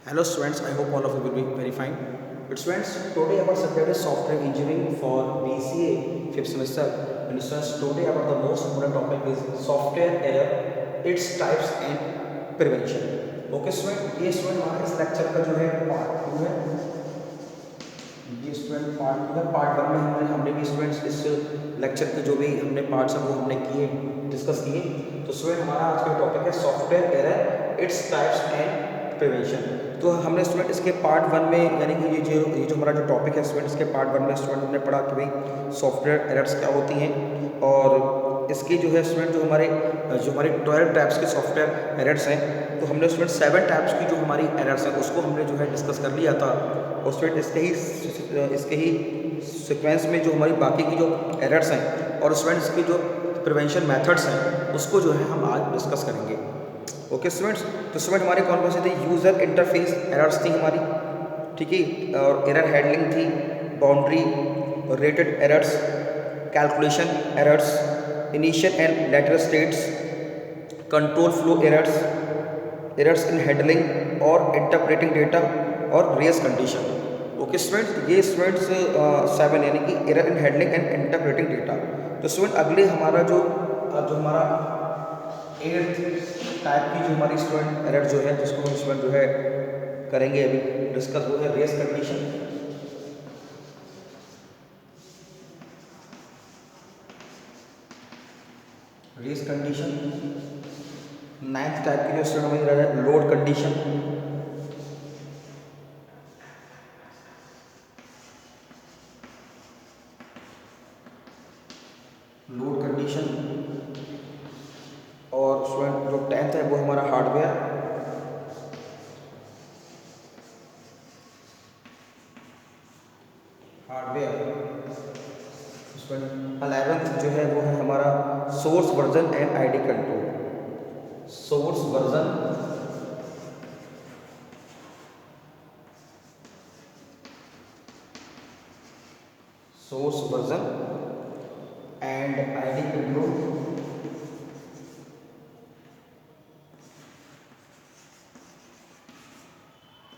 Hello students, I hope all of you will be very fine. But students, today our subject is software engineering for BCA 5th semester. And students, today about the most important topic is software error, its types and prevention. Okay student, ये student हमारा इस lecture का जो है part 2 है। ये student part 2 है। Part 1 में हमने भी स्टूडेंट्स इस लेक्चर के जो भी हमने पार्ट्स हैं वो हमने किए, डिस्कस किए। तो स्टूडेंट हमारा आज का टॉपिक है software error, it's types and prevention. तो हमने स्टूडेंट इसके पार्ट 1 में यानी कि ये जो हमारा जो टॉपिक है स्टूडेंट, इसके पार्ट 1 में स्टूडेंट हमने पढ़ा कि भाई सॉफ्टवेयर एरर्स क्या होती हैं, और इसकी जो है स्टूडेंट जो हमारी 12 टाइप्स के सॉफ्टवेयर एरर्स हैं। तो हमने स्टूडेंट 7 टाइप्स की जो हमारी एरर्स हैं उसको हमने जो है डिस्कस कर लिया था। और स्टूडेंट इसके ही सीक्वेंस में जो हमारी बाकी की जो एरर्स हैं और स्टूडेंट्स की जो प्रिवेंशन मेथड्स हैं उसको जो है हम आज डिस्कस करेंगे। ओके स्टूडेंट्स, तो स्टूडेंट हमारे कौन कौन से थे? यूज़र इंटरफेस एरर्स थी हमारी, ठीक है, और एरर हैंडलिंग थी, boundary rated errors, calculation errors, initial and later states, control flow errors, errors in handling और इंटरप्रेटिंग डेटा और रेस कंडीशन। ओके स्टूडेंट्स, ये स्टूडेंट्स 7 यानी कि error in handling and interpreting data. तो स्टूडेंट अगले हमारा जो हमारा 8th टाइप की जो हमारी स्टूडेंट एरर जो है जिसको हम स्टूडेंट जो है करेंगे अभी डिस्कस, वो है race condition. Race condition 9th type की जो स्टूडेंट हमारी एरर है लोड कंडीशन। Load condition. और स्टूडेंट जो 10th है वो हमारा हार्डवेयर। स्टूडेंट 11th जो है वो है हमारा source version and ID control. Source version and ID control.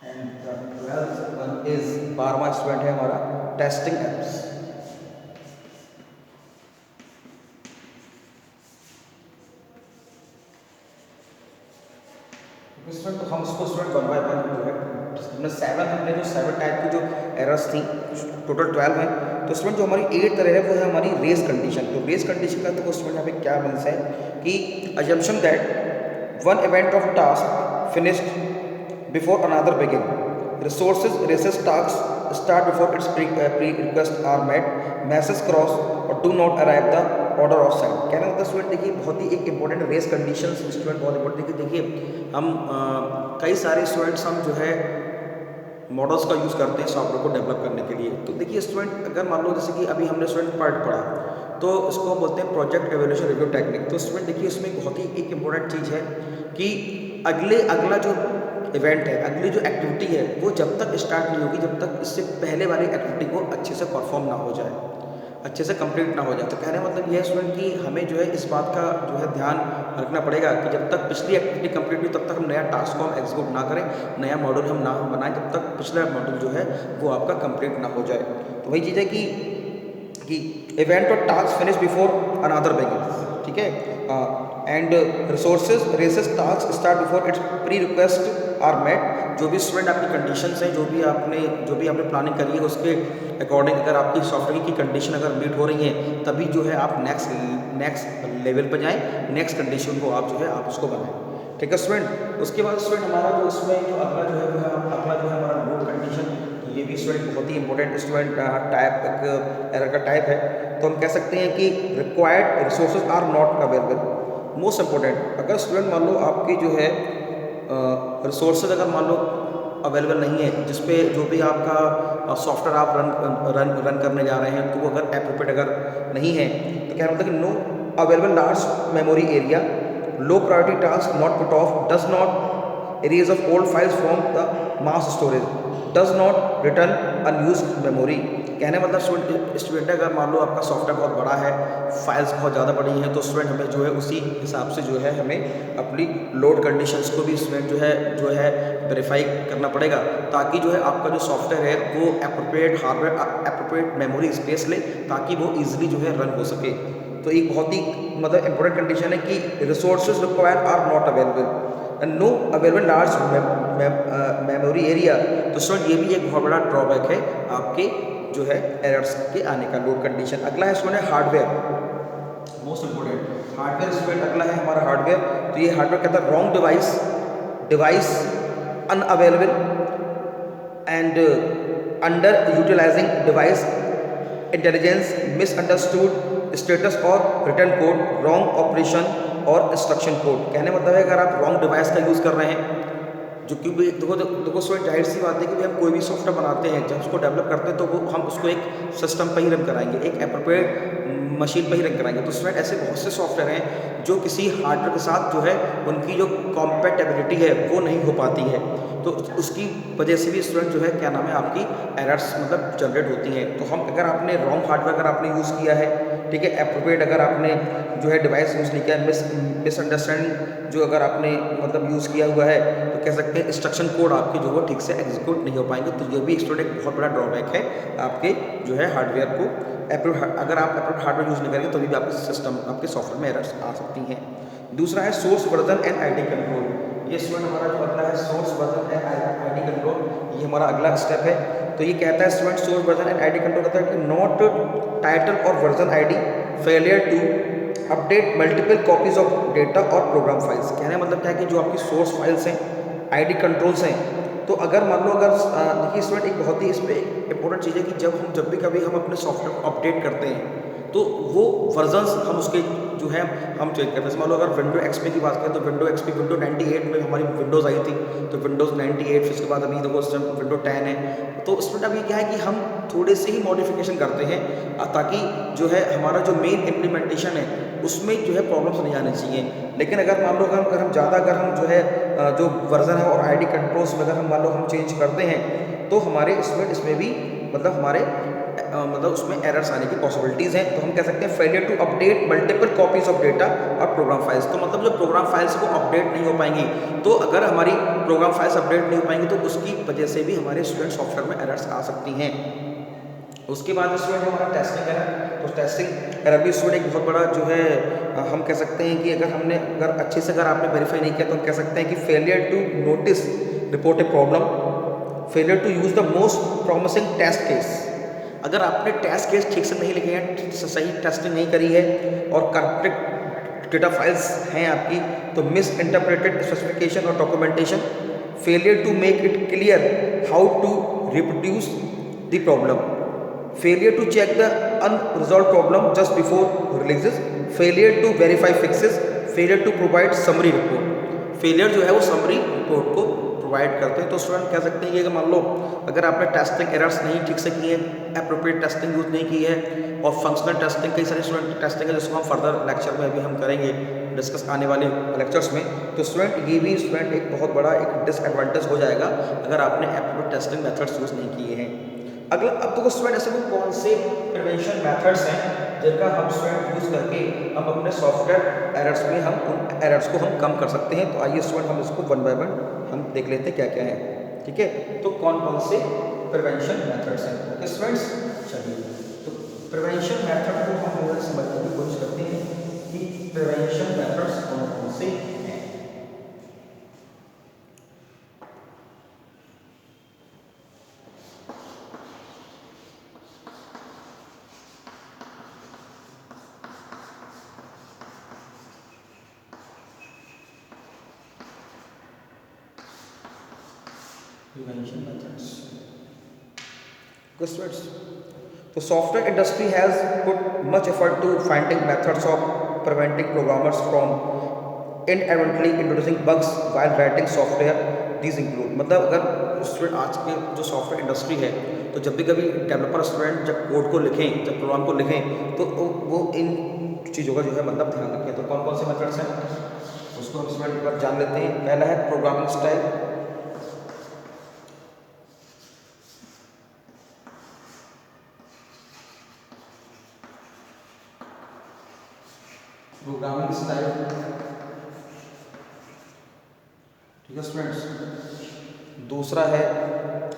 And the 12th one is 12वां स्टूडेंट है हमारा टेस्टिंग एप्स। स्टूडेंट तो हम उसको स्टूडेंट 1 बाय 1 जो है हमने 7 टाइप की जो एरर्स थी, टोटल 12 हैं। तो स्टूडेंट जो हमारी 8th एरर है वो है हमारी रेस कंडीशन। तो रेस कंडीशन का तो स्टूडेंट यहाँ पे क्या मीन्स है कि assumption that one event of task finished before another begin, resources races task start before its pre request are met, message cross और do not arrive the order of side. कहना मतलब student देखिए बहुत ही एक important race condition student बहुत important. देखिए हम कई सारे स्टूडेंट्स हम जो है मॉडल्स का यूज़ करते हैं सॉफ्टवेयर को डेवलप करने के लिए। तो देखिए स्टूडेंट अगर मान लो जैसे कि अभी हमने स्टूडेंट पार्ट पढ़ा तो इसको हम बोलते हैं प्रोजेक्ट एवोल्यूशन रिव्यू टेक्निक। तो स्टूडेंट देखिए इसमें बहुत ही एक इंपॉर्टेंट चीज़ है कि अगला जो इवेंट है, अगली जो एक्टिविटी है वो जब तक स्टार्ट नहीं होगी जब तक इससे पहले वाली एक्टिविटी को अच्छे से परफॉर्म ना हो जाए, अच्छे से कंप्लीट ना हो जाए। तो कहने मतलब यह है स्टूडेंट कि हमें जो है इस बात का जो है ध्यान रखना पड़ेगा कि जब तक पिछली एक्टिविटी कंप्लीट हुई तब तक हम नया टास्क को हम एग्जीक्यूट ना करें, नया मॉड्यूल हम ना बनाएं जब तक पिछला मॉड्यूल जो है वो आपका कंप्लीट ना हो जाए। तो वही चीज़ है कि इवेंट और task finish before another begin, ठीक है, and resources races task start before its pre request are met. जो भी स्टूडेंट आपकी कंडीशंस हैं, जो भी आपने प्लानिंग करी है उसके अकॉर्डिंग अगर आपकी सॉफ्टवेयर की कंडीशन अगर मीट हो रही है तभी जो है आप नेक्स्ट लेवल पर जाएं, नेक्स्ट कंडीशन को आप जो है आप उसको बनाएं, ठीक है स्टूडेंट। उसके बाद स्टूडेंट हमारा जो इसमें जो अगला जो है हमारा लोड कंडीशन। ये भी स्टूडेंट बहुत ही इंपॉर्टेंट स्टूडेंट टाइप एक एरर का टाइप है। तो हम कह सकते हैं कि required resources are not available. Most important अगर स्टूडेंट मान लो आपकी जो है रिसोर्सेज अगर मान लो अवेलेबल नहीं है जिसपे जो भी आपका सॉफ्टवेयर आप रन करने जा रहे हैं तो वो अगर एप्रोप्रिएट अगर नहीं है तो क्या मतलब कि no available large memory area, low priority task not put off, does not areas of old files from the mass storage, does not return unused memory. कहने मतलब स्टूडेंट अगर मान लो आपका सॉफ्टवेयर बहुत बड़ा है, फाइल्स बहुत ज़्यादा बड़ी हैं, तो स्टूडेंट हमें जो है उसी हिसाब से जो है हमें अपनी लोड कंडीशंस को भी स्टूडेंट जो है वेरीफाई करना पड़ेगा, ताकि जो है आपका जो सॉफ्टवेयर है वो appropriate hardware appropriate memory space ले, ताकि वो ईजिली जो है रन हो सके। तो एक बहुत ही मतलब इंपॉर्टेंट कंडीशन है कि resources required are not available and no available large memory area. तो स्टूडेंट ये भी एक बहुत बड़ा ड्रॉबैक है आपके जो है एरर्स के आने का, लोड कंडीशन। अगला है student hardware, most important hardware student. अगला है हमारा हार्डवेयर। तो ये हार्डवेयर कहता है wrong device unavailable and under utilising device intelligence, misunderstood status और रिटर्न कोड, रॉन्ग ऑपरेशन और इंस्ट्रक्शन कोड। कहने मतलब है अगर आप रॉन्ग डिवाइस का यूज़ कर रहे हैं, जो कि भी देखो स्टूडेंट जाहिर सी बात है कि हम कोई भी सॉफ्टवेयर बनाते हैं, जब उसको डेवलप करते हैं तो वो हम उसको एक सिस्टम पर ही रन कराएंगे, एक एप्रोप्रिएट मशीन पर ही रन कराएंगे। तो स्टूडेंट ऐसे बहुत से सॉफ्टवेयर हैं जो किसी हार्डवेयर के साथ जो है उनकी जो कॉम्पैटिबिलिटी है वो नहीं हो पाती है, तो उसकी वजह से भी स्टूडेंट जो है क्या नाम है आपकी एरर्स मतलब जनरेट होती हैं। तो हम अगर आपने रॉन्ग हार्डवेयर अगर आपने यूज़ किया है, ठीक है, एप्रोप्रिएट अगर आपने जो है डिवाइस यूज़ नहीं किया, मिसअंडरस्टैंडिंग जो अगर आपने मतलब यूज़ किया हुआ है, तो कह सकते हैं इंस्ट्रक्शन कोड आपके जो वो ठीक से एग्जीक्यूट नहीं हो पाएंगे। तो ये भी स्टूडेंट बहुत बड़ा ड्रॉबैक है आपके जो है हार्डवेयर को अगर आप एप्रोप्रिएट हार्डवेयर यूज़ नहीं करेंगे तो भी आपके सिस्टम आपके सॉफ्टवेयर में एरर्स आ सकती हैं। दूसरा है source version and ID control. ये स्टूडेंट हमारा जो अगला है source version and ID control, ये हमारा अगला स्टेप है। तो ये कहता है student source version and ID control कहता है कि नॉट टाइटल और version ID, failure to update multiple copies of data और प्रोग्राम फाइल्स। कहने का मतलब क्या है कि जो आपकी सोर्स फाइल्स हैं, आईडी कंट्रोल्स हैं, तो अगर मान लो अगर देखिए स्टूडेंट एक बहुत ही इसमें इंपॉर्टेंट चीज़ है कि जब भी कभी हम अपने सॉफ्टवेयर को अपडेट करते हैं तो वो वर्जन्स हम उसके जो है हम चेंज करते हैं। मान लो अगर विंडो एक्सपी की बात करें तो विंडो 98 में हमारी विंडोज़ आई थी, तो विंडोज़ 98 फिर उसके बाद अभी देखो विंडो 10 है। तो उसमें अभी क्या है कि हम थोड़े से ही मॉडिफिकेशन करते हैं ताकि जो है हमारा जो मेन इम्प्लीमेंटेशन है उसमें जो है प्रॉब्लम्स नहीं आनी चाहिए। लेकिन अगर मान लो अगर हम ज़्यादा अगर हम जो है जो वर्जन है और आईडी कंट्रोल्स में अगर हम मान लो हम चेंज करते हैं तो हमारे इसमें भी मतलब हमारे मतलब उसमें एरर्स आने की पॉसिबिलिटीज़ हैं। तो हम कह सकते हैं failure to update multiple copies of data और प्रोग्राम फाइल्स। तो मतलब जो प्रोग्राम फाइल्स वो अपडेट नहीं हो पाएंगी, तो अगर हमारी प्रोग्राम फाइल्स अपडेट नहीं हो पाएंगी तो उसकी वजह से भी हमारे स्टूडेंट सॉफ्टवेयर में एरर्स आ सकती हैं। उसके बाद स्टूडेंट हमारा टेस्टिंग एरर। तो टेस्टिंग एरर भी स्टूडेंट एक बहुत बड़ा जो है हम कह सकते हैं कि अगर अच्छे से अगर आपने वेरीफाई नहीं किया तो हम कह सकते हैं कि failure to notice report a problem, failure to use the most promising test case. अगर आपने टेस्ट केस ठीक से नहीं लिखे हैं, सही टेस्टिंग नहीं करी है और करेक्ट डेटा फाइल्स हैं आपकी, तो मिस इंटरप्रेटेड स्पेसिफिकेशन और documentation, failure to make it clear how to reproduce the problem, failure to check the unresolved problem just before releases, failure to verify fixes, failure to provide summary report. Failure जो है वो summary report को provide करते हैं। तो student कह सकते हैं कि अगर मान लो अगर आपने टेस्टिंग एरर्स नहीं ठीक से किए, एप्रोप्रिएट टेस्टिंग यूज़ नहीं की है और फंक्शनल टेस्टिंग, कई सारे स्टूडेंट टेस्टिंग है जिसको हम फर्दर लेक्चर में अभी हम करेंगे डिस्कस आने वाले लेक्चर्स में। तो स्टूडेंट ये भी स्टूडेंट एक बहुत बड़ा एक डिसएडवांटेज हो जाएगा अगर आपने एप्रोप्रिएट टेस्टिंग मेथड्स यूज़ नहीं किए हैं। अगला अब देखो स्टूडेंट ऐसे वो कौन से प्रिवेंशन मेथड्स हैं जिनका हम स्टूडेंट यूज़ करके हम अपने सॉफ्टवेयर एरर्स में हम उन एरर्स को हम कम कर सकते हैं। तो आइए स्टूडेंट हम इसको वन बाय वन हम देख लेते हैं क्या क्या है, ठीक है। तो कौन कौन से प्रिवेंशन मेथड्स हैं ओके स्टूडेंट्स। चलिए तो प्रिवेंशन मेथड को हम समझने की कोशिश करते हैं कि प्रिवेंशन मेथड्स कौन कौन से हैं। Prevention methods. Good students. The software industry has put much effort to finding methods of preventing programmers from inadvertently introducing bugs while writing software. These include मतलब अगर स्टूडेंट आज के जो सॉफ्टवेयर इंडस्ट्री है तो जब भी कभी डेवलपर स्टूडेंट जब कोड को लिखें, जब प्रोग्राम को लिखें तो वो इन चीज़ों का जो है मतलब ध्यान रखें। तो कौन कौन से मेथड्स हैं उसको हम स्टूडेंट जान लेते हैं। पहला है प्रोग्रामिंग स्टाइल, स्टाइल, ठीक है स्टूडेंट्स। दूसरा है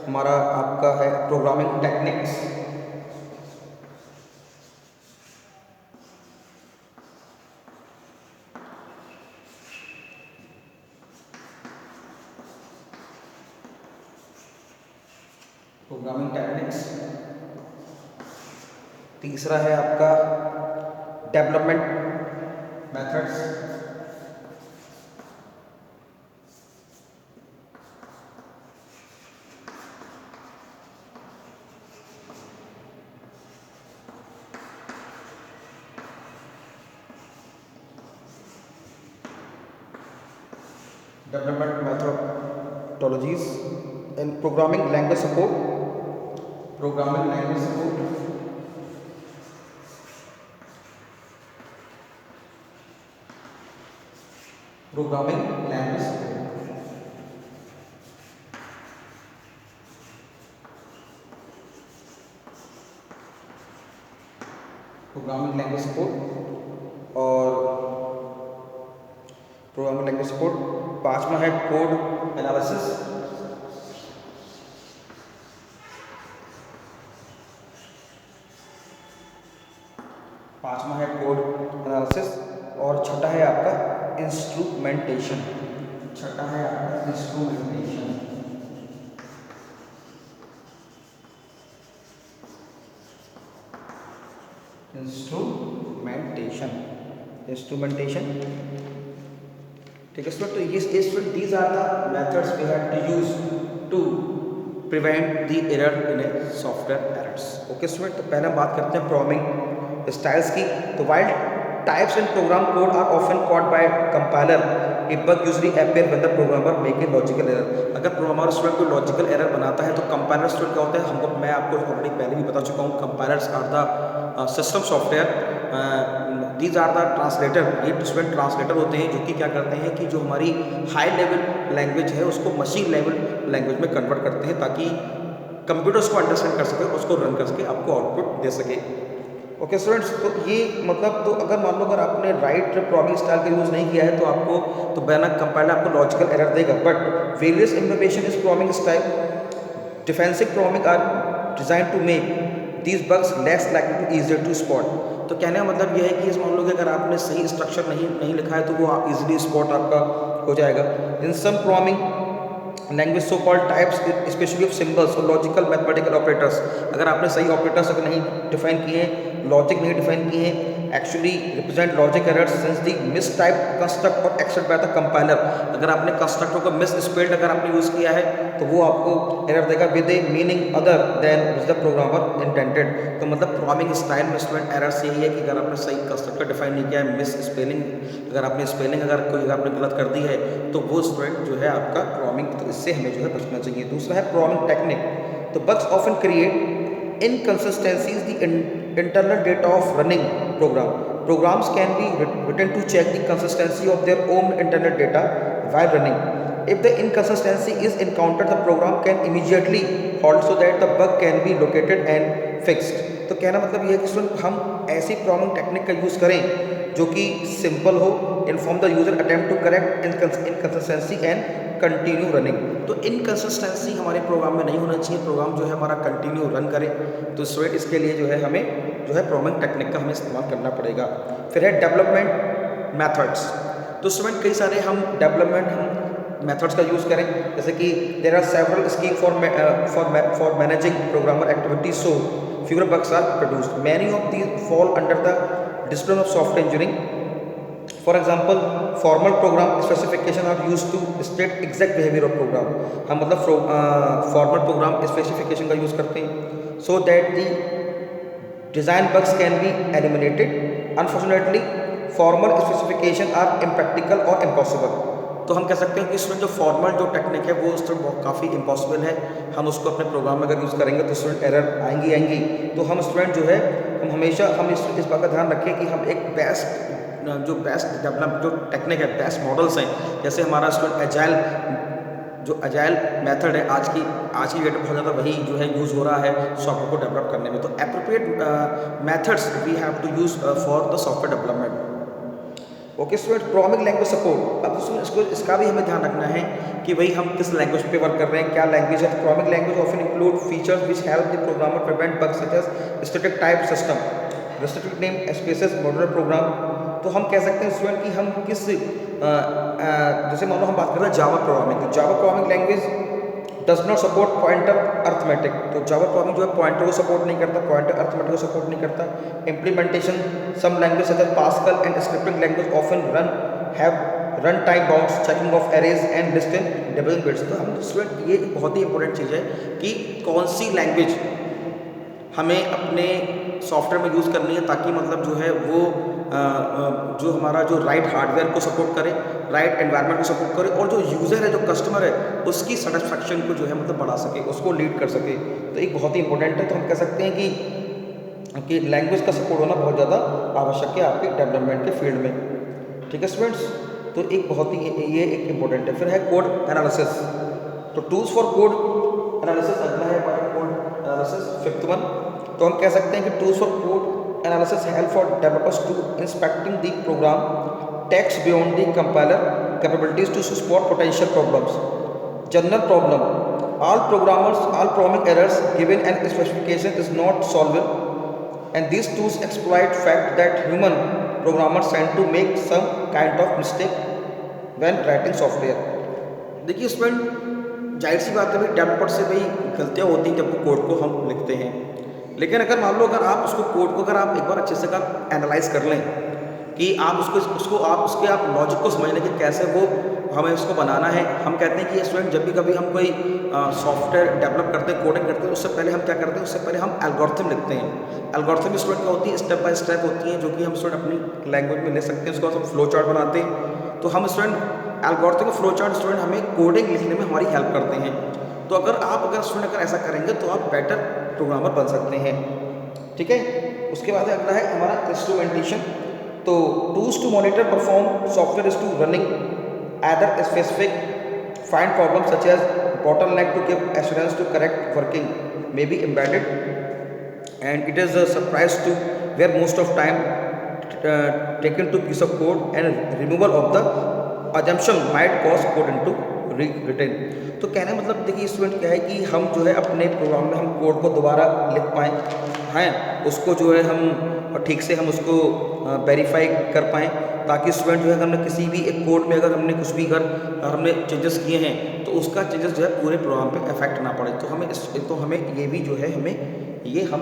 हमारा आपका है प्रोग्रामिंग टेक्निक्स। Programming techniques. तीसरा है आपका development methods. Development methodologies and programming language support, programming language support, programming language support, programming language support और प्रोग्रामिंग लैंग्वेज सपोर्ट। पांचवा है कोड एनालिसिस। पांचवा है कोड एनालिसिस और छठा है आपका इंस्ट्रूमेंटेशन। छठा है आपका इंस्ट्रूमेंटेशन। इंस्ट्रूमेंटेशन, ठीक है स्टूडेंट। तो ये student these are the methods we have to use to prevent the error in a software errors. Okay student, तो पहले हम बात करते हैं प्रोग्रामिंग स्टाइल्स की। तो while types in program code are often caught by compiler, a bug usually appear when the programmer make a logical error. अगर programmer student कोई लॉजिकल एरर बनाता है तो कंपाइलर स्टूडेंट क्या होता है, हमको मैं आपको ऑलरेडी पहले भी बता चुका हूँ, compilers are the system software, these are the translator. ये स्टूडेंट ट्रांसलेटर होते हैं जो कि क्या करते हैं कि जो हमारी हाई लेवल लैंग्वेज है उसको मशीन लेवल लैंग्वेज में कन्वर्ट करते हैं ताकि कंप्यूटर उसको अंडरस्टैंड कर सके, उसको रन कर सके, आपको आउटपुट दे सके। ओके स्टूडेंट्स, तो ये मतलब तो अगर मान लो अगर आपने राइट प्रोग्रामिंग स्टाइल का यूज़ नहीं किया है तो आपको तो बिना कंपाइलर आपको लॉजिकल एरर देगा। But various implementation is programming style defensive programming are design to make these bugs less likely to easier to spot. तो कहने का मतलब यह है कि इस मान लो कि अगर आपने सही स्ट्रक्चर नहीं लिखा है तो वो इजीली स्पॉट आपका हो जाएगा। In some programming language so called types specially of symbols और लॉजिकल मैथमेटिकल ऑपरेटर्स, अगर आपने सही ऑपरेटर्स अगर नहीं डिफाइन किए हैं, लॉजिक नहीं डिफाइन किए हैं, actually represent logic errors since the miss type construct और एक्सेप्ट बाय द कंपाइलर। अगर आपने कंस्ट्रक्टर को मिस स्पेल्ड अगर आपने यूज़ किया है तो वो आपको एरर देगा with a meaning other than which the programmer intended. तो मतलब प्रोग्रामिंग स्टाइल में स्टूडेंट एरर्स यही है कि अगर आपने सही कंस्ट्रक्टर डिफाइन नहीं किया है, मिस स्पेलिंग अगर आपने स्पेलिंग अगर कोई आपने गलत कर दी है तो वो स्टूडेंट जो है आपका प्रोग्रामिंग, तो इससे हमें जो है बचना चाहिए। दूसरा है प्रोग्रामिंग टेक्निक। तो bugs often create inconsistencies the internal data of running program. Programs can be written to check the consistency of their own internal data while running. If the inconsistency is encountered, the program can immediately halt so that the bug can be located and fixed. तो कहना मतलब ये है कि हम ऐसी programming technique का use करें जो कि सिंपल हो, inform the user attempt to correct inconsistency and continue running. तो इनकंसिस्टेंसी हमारे प्रोग्राम में नहीं होना चाहिए, प्रोग्राम जो है हमारा कंटिन्यू रन करे। तो स्टूडेंट इसके लिए जो है हमें जो है प्रोग्रामिंग टेक्निक का हमें इस्तेमाल करना पड़ेगा। फिर है डेवलपमेंट मेथड्स। तो स्टूडेंट कई सारे हम डेवलपमेंट मेथड्स का यूज़ करें, जैसे कि there are several scheme for managing programmer activities, so fewer bugs are produced. Many of these fall under the discipline of software engineering. For example, formal program specification are used to state exact behavior of program. हम मतलब formal program specification का use करते हैं so that the design bugs can be eliminated. Unfortunately, formal specification are impractical or impossible. तो हम कह सकते हैं कि इसमें जो फॉर्मल जो टेक्निक है वो स्टूडेंट काफ़ी इम्पॉसिबल है। हम उसको अपने प्रोग्राम में अगर यूज़ करेंगे तो स्टूडेंट एरर आएंगी। तो हम स्टूडेंट जो है हम हमेशा इस बात का ध्यान रखें कि हम एक बेस्ट डेवलप जो टेक्निक है, बेस्ट मॉडल्स हैं, जैसे हमारा स्टूडेंट एजाइल मेथड है आज की डेट में बहुत ज़्यादा वही जो है यूज़ हो रहा है सॉफ्टवेयर को डेवलप करने में। तो appropriate methods we have to use for the software development. Okay student, programming language support. अब इसको इसका भी हमें ध्यान रखना है कि भाई हम किस लैंग्वेज पे वर्क कर रहे हैं, क्या लैंग्वेज है। तो programming language often include features which help the programmer prevent bugs such as static type system, restricted name spaces, modular program. तो हम कह सकते हैं स्टूडेंट कि हम किस जैसे मान लो हम बात कर रहे हैं जावा प्रोग्रामिंग, तो Java programming language does not support pointer arithmetic. तो जावा प्रोग्रामिंग जो है पॉइंटर को सपोर्ट नहीं करता, पॉइंटर अर्थमेटिक को सपोर्ट नहीं करता। Implementation some language such as Pascal and scripting language often have run time bounds, checking of arrays and list in debugging bits. तो हम स्टूडेंट ये बहुत ही इंपॉर्टेंट चीज़ है कि कौन सी लैंग्वेज हमें अपने सॉफ्टवेयर में यूज़ करनी है, ताकि मतलब जो है वो जो हमारा जो राइट हार्डवेयर को सपोर्ट करे, राइट एनवायरनमेंट को सपोर्ट करे, और जो यूज़र है, जो कस्टमर है, उसकी सेटिस्फैक्शन को जो है मतलब बढ़ा सके, उसको लीड कर सके। तो एक बहुत ही इंपॉर्टेंट है। तो हम कह सकते हैं कि लैंग्वेज का सपोर्ट होना बहुत ज़्यादा आवश्यक है आपके डेवलपमेंट के फील्ड में। ठीक है स्टूडेंट्स, तो एक बहुत ही ये एक इंपॉर्टेंट है। फिर है कोड एनालिसिस। तो टूल्स फॉर कोड एनालिसिस अगला है हमारा कोड एनालिसिस, फिफ्थ वन। तो हम कह सकते हैं कि tools for code analysis help for developers to inspecting the program text beyond the compiler capabilities to spot potential problems. General problem: all programming errors given an specification is not solvable, and these tools exploit fact that human programmers tend to make some kind of mistake when writing software. देखिए student, जाहिर सी बात है भाई, developer से भाई गलतियाँ होती हैं जब कोड को हम लिखते हैं। लेकिन अगर मान लो अगर आप उसको कोड को अगर आप एक बार अच्छे से अगर एनालाइज कर लें कि आप उसको आप लॉजिक को समझ लें कि कैसे वो हमें उसको बनाना है। हम कहते हैं कि स्टूडेंट जब भी कभी हम कोई सॉफ्टवेयर डेवलप करते हैं, कोडिंग करते हैं, उससे पहले हम क्या करते हैं, उससे पहले हम एल्गोरिथम लिखते हैं। एल्गोरिथम स्टूडेंट क्या होती है, स्टेप बाय स्टेप होती है, जो कि हम स्टूडेंट अपनी लैंग्वेज में ले सकते हैं। उसके बाद हम फ्लो चार्ट बनाते हैं। तो हम स्टूडेंट एल्गोरिथम का फ्लो चार्ट स्टूडेंट हमें कोडिंग लिखने में हमारी हेल्प करते हैं। तो अगर स्टूडेंट अगर ऐसा करेंगे तो आप बेटर प्रोग्रामर बन सकते हैं। ठीक है, उसके बाद अगला है हमारा इंस्ट्रूमेंटेशन। तो tools to monitor perform software is to running either specific find problem such as bottleneck to give assurance to correct working may be embedded, and it is a surprise to where most of time taken to piece of code and removal of the assumption might cause code into rewritten। तो कहने मतलब देखिए student क्या है कि हम जो है अपने प्रोग्राम में हम कोड को दोबारा लिख पाएँ हैं, उसको जो है हम ठीक से हम उसको वेरीफाई कर पाएँ, ताकि स्टूडेंट जो है हमने किसी भी एक कोड में अगर हमने कुछ भी हमने चेंजेस किए हैं तो उसका चेंजेस जो है पूरे प्रोग्राम पे इफेक्ट ना पड़े। तो हमें ये भी जो है हम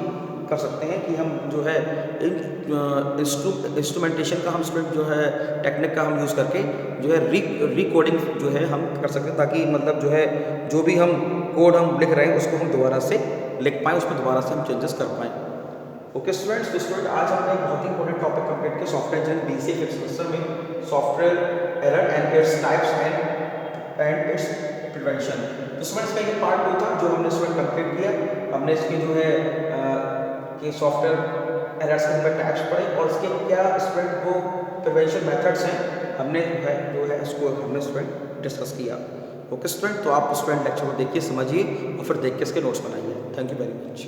कर सकते हैं कि हम जो है इंस्ट्रूमेंटेशन का हम स्टूडेंट जो है टेक्निक का हम यूज़ करके जो है रिकोडिंग जो है हम कर सकते हैं, ताकि मतलब जो है जो भी हम कोड हम लिख रहे हैं उसको हम दोबारा से लिख पाएँ, उसमें दोबारा से हम चेंजेस कर पाएँ। ओके स्टूडेंट्स, तो स्टूडेंट आज हमने एक बहुत ही इंपॉर्टेंट टॉपिक कंप्लीट किया software engineering BCA fifth semester में, software error and its types and its prevention. तो स्टूडेंट्स का ये पार्ट 2 था जो हमने स्टूडेंट कंप्लीट किया। हमने इसकी जो है कि सॉफ्टवेयर एरर्स के अंदर टाइप्स पढ़े और इसके क्या स्टूडेंट वो प्रिवेंशन मेथड्स हैं हमने जो है इसको हमने स्टूडेंट डिस्कस किया। ओके स्टूडेंट, तो आप स्टूडेंट लेक्चर को देखिए, समझिए और फिर देख के इसके नोट्स बनाइए। Thank you very much.